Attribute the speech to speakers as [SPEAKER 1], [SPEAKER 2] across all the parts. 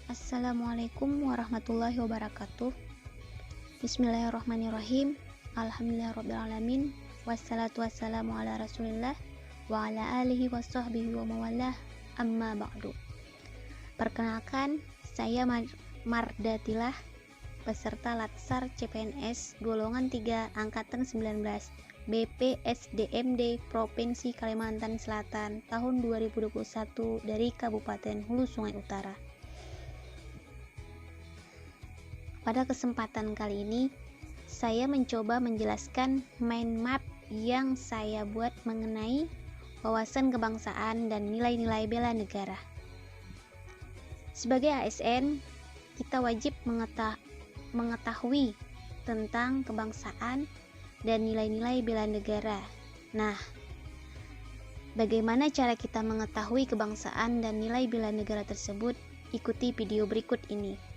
[SPEAKER 1] Assalamualaikum warahmatullahi wabarakatuh. Bismillahirrahmanirrahim. Alhamdulillahirrabbilalamin. Wassalatu wassalamu ala rasulillah wa ala alihi wa sahbihi wa mawalah, amma ba'du. Perkenalkan, saya Mardatilah, peserta Latsar CPNS golongan 3 angkatan 19 BPSDMD Provinsi Kalimantan Selatan tahun 2021 dari Kabupaten Hulu Sungai Utara. Pada kesempatan kali ini, saya mencoba menjelaskan mind map yang saya buat mengenai wawasan kebangsaan dan nilai-nilai bela negara. Sebagai ASN, kita wajib mengetahui tentang kebangsaan dan nilai-nilai bela negara. Nah, bagaimana cara kita mengetahui kebangsaan dan nilai bela negara tersebut? Ikuti video berikut ini.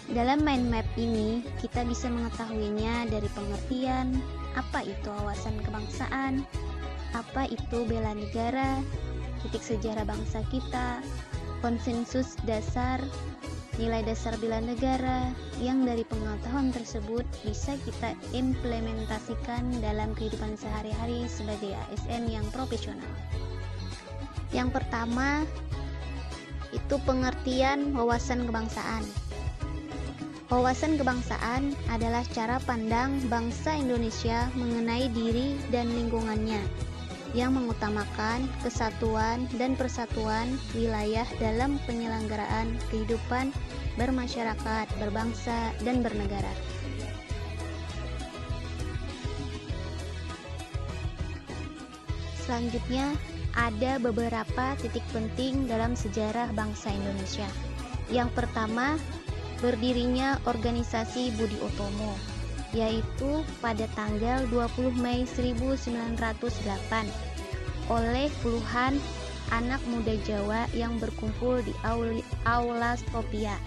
[SPEAKER 1] Dalam mind map ini, kita bisa mengetahuinya dari pengertian apa itu wawasan kebangsaan, apa itu bela negara, titik sejarah bangsa kita, konsensus dasar, nilai dasar bela negara, yang dari pengetahuan tersebut bisa kita implementasikan dalam kehidupan sehari-hari sebagai ASN yang profesional. Yang pertama, itu pengertian wawasan kebangsaan. Wawasan kebangsaan adalah cara pandang bangsa Indonesia mengenai diri dan lingkungannya, yang mengutamakan kesatuan dan persatuan wilayah dalam penyelenggaraan kehidupan bermasyarakat, berbangsa, dan bernegara. Selanjutnya, ada beberapa titik penting dalam sejarah bangsa Indonesia. Yang pertama, berdirinya organisasi Budi Utomo, yaitu pada tanggal 20 Mei 1908 oleh puluhan anak muda Jawa yang berkumpul di Aula Stopia.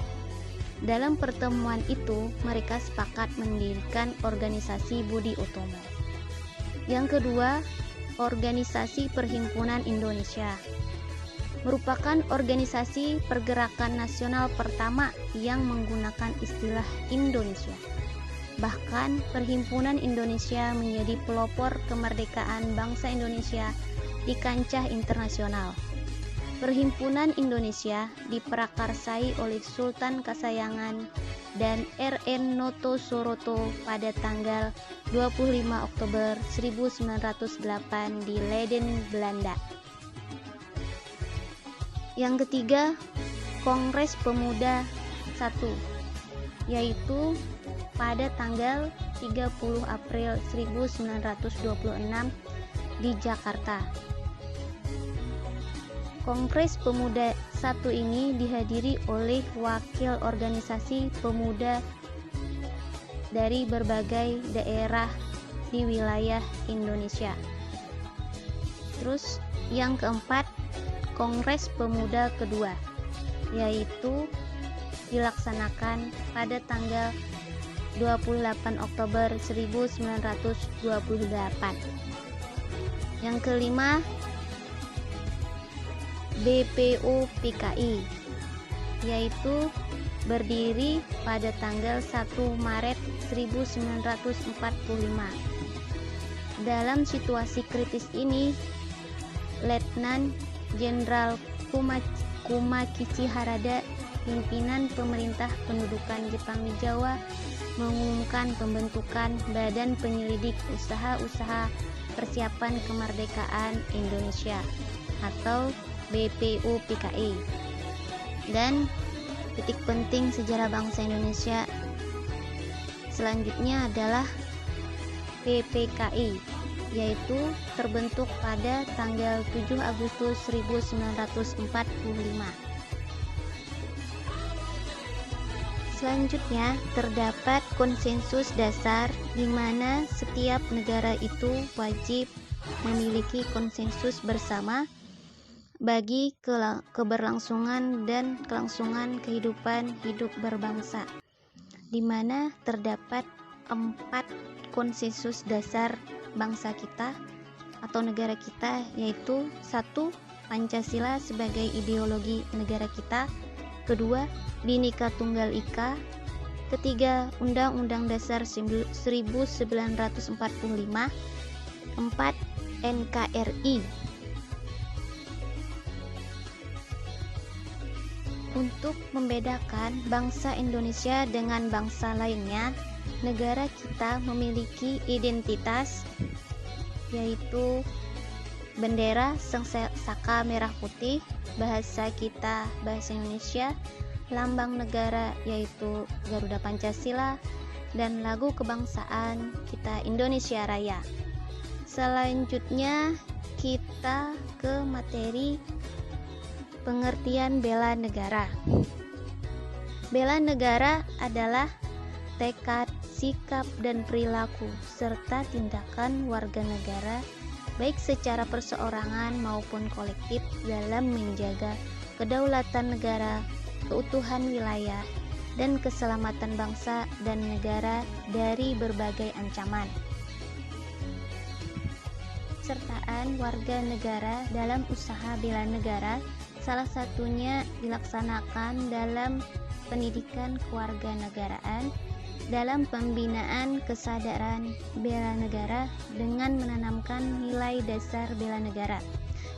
[SPEAKER 1] Dalam pertemuan itu, mereka sepakat mendirikan organisasi Budi Utomo. Yang kedua, organisasi Perhimpunan Indonesia merupakan organisasi pergerakan nasional pertama yang menggunakan istilah Indonesia. Bahkan, Perhimpunan Indonesia menjadi pelopor kemerdekaan bangsa Indonesia di kancah internasional. Perhimpunan Indonesia diprakarsai oleh Sultan Kasayangan dan R.N. Noto Soroto pada tanggal 25 Oktober 1908 di Leiden, Belanda. Yang ketiga, Kongres Pemuda I, yaitu pada tanggal 30 April 1926 di Jakarta. Kongres Pemuda I ini dihadiri oleh wakil organisasi pemuda dari berbagai daerah di wilayah Indonesia. Terus yang keempat, Kongres Pemuda kedua, yaitu dilaksanakan pada tanggal 28 Oktober 1928. Yang kelima, BPUPKI, yaitu berdiri pada tanggal 1 Maret 1945. Dalam situasi kritis ini, Letnan Jenderal Kumakichi Harada, pimpinan pemerintah pendudukan Jepang di Jawa, mengumumkan pembentukan Badan Penyelidik Usaha-Usaha Persiapan Kemerdekaan Indonesia atau BPUPKI. Dan titik penting sejarah bangsa Indonesia selanjutnya adalah PPKI, yaitu terbentuk pada tanggal 7 Agustus 1945. Selanjutnya, terdapat konsensus dasar di mana setiap negara itu wajib memiliki konsensus bersama bagi keberlangsungan dan kelangsungan kehidupan hidup berbangsa, di mana terdapat 4 konsensus dasar bangsa kita atau negara kita, yaitu 1. Pancasila sebagai ideologi negara kita. Kedua, Bhinneka Tunggal Ika. Ketiga, Undang-Undang Dasar 1945. Empat, NKRI. Untuk membedakan bangsa Indonesia dengan bangsa lainnya, negara kita memiliki identitas, yaitu bendera saka merah putih, bahasa kita bahasa Indonesia, lambang negara yaitu Garuda Pancasila, dan lagu kebangsaan kita Indonesia Raya. Selanjutnya kita ke materi pengertian bela negara. Bela negara adalah tekad, sikap, dan perilaku serta tindakan warga negara baik secara perseorangan maupun kolektif dalam menjaga kedaulatan negara, keutuhan wilayah, dan keselamatan bangsa dan negara dari berbagai ancaman. Sertaan warga negara dalam usaha bela negara salah satunya dilaksanakan dalam pendidikan kewarganegaraan, dalam pembinaan kesadaran bela negara dengan menanamkan nilai dasar bela negara.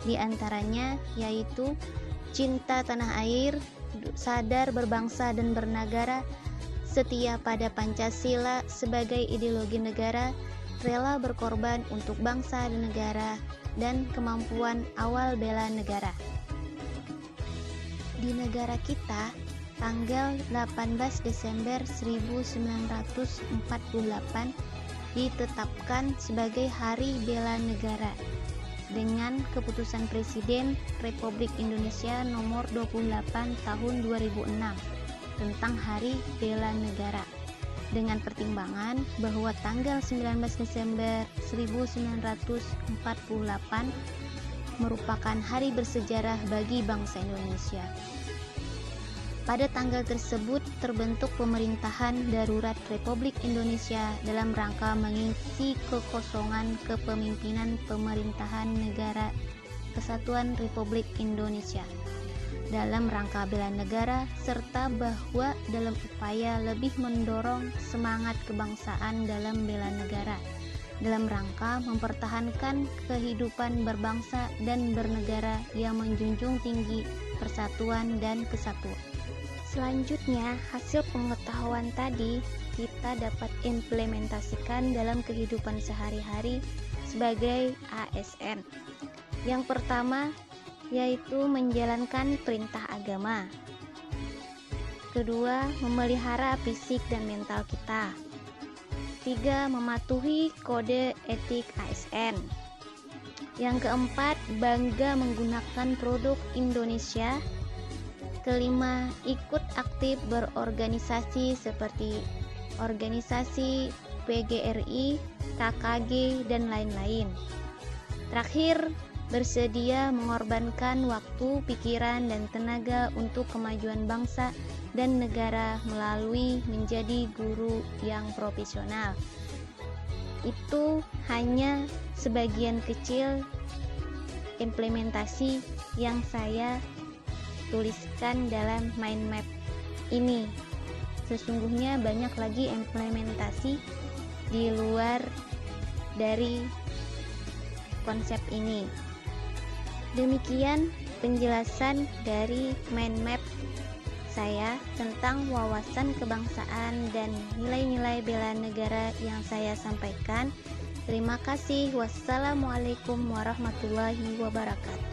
[SPEAKER 1] Di antaranya yaitu cinta tanah air, sadar berbangsa dan bernegara, setia pada Pancasila sebagai ideologi negara, rela berkorban untuk bangsa dan negara, dan kemampuan awal bela negara. Di negara kita, tanggal 18 Desember 1948 ditetapkan sebagai Hari Bela Negara dengan keputusan Presiden Republik Indonesia nomor 28 tahun 2006 tentang Hari Bela Negara, dengan pertimbangan bahwa tanggal 19 Desember 1948 merupakan hari bersejarah bagi bangsa Indonesia. Pada tanggal tersebut terbentuk pemerintahan darurat Republik Indonesia dalam rangka mengisi kekosongan kepemimpinan pemerintahan Negara Kesatuan Republik Indonesia dalam rangka bela negara, serta bahwa dalam upaya lebih mendorong semangat kebangsaan dalam bela negara dalam rangka mempertahankan kehidupan berbangsa dan bernegara yang menjunjung tinggi persatuan dan kesatuan. Selanjutnya, hasil pengetahuan tadi kita dapat implementasikan dalam kehidupan sehari-hari sebagai ASN. Yang pertama yaitu menjalankan perintah agama. Kedua, memelihara fisik dan mental kita. 3. Mematuhi kode etik ASN. Yang keempat, bangga menggunakan produk Indonesia. Kelima, ikut aktif berorganisasi seperti organisasi PGRI, KKG, dan lain-lain. Terakhir, bersedia mengorbankan waktu, pikiran, dan tenaga untuk kemajuan bangsa dan negara melalui menjadi guru yang profesional. Itu hanya sebagian kecil implementasi yang saya tuliskan dalam mind map ini. Sesungguhnya banyak lagi implementasi di luar dari konsep ini. Demikian penjelasan dari mind map saya tentang wawasan kebangsaan dan nilai-nilai bela negara yang saya sampaikan. Terima kasih. Wassalamualaikum warahmatullahi wabarakatuh.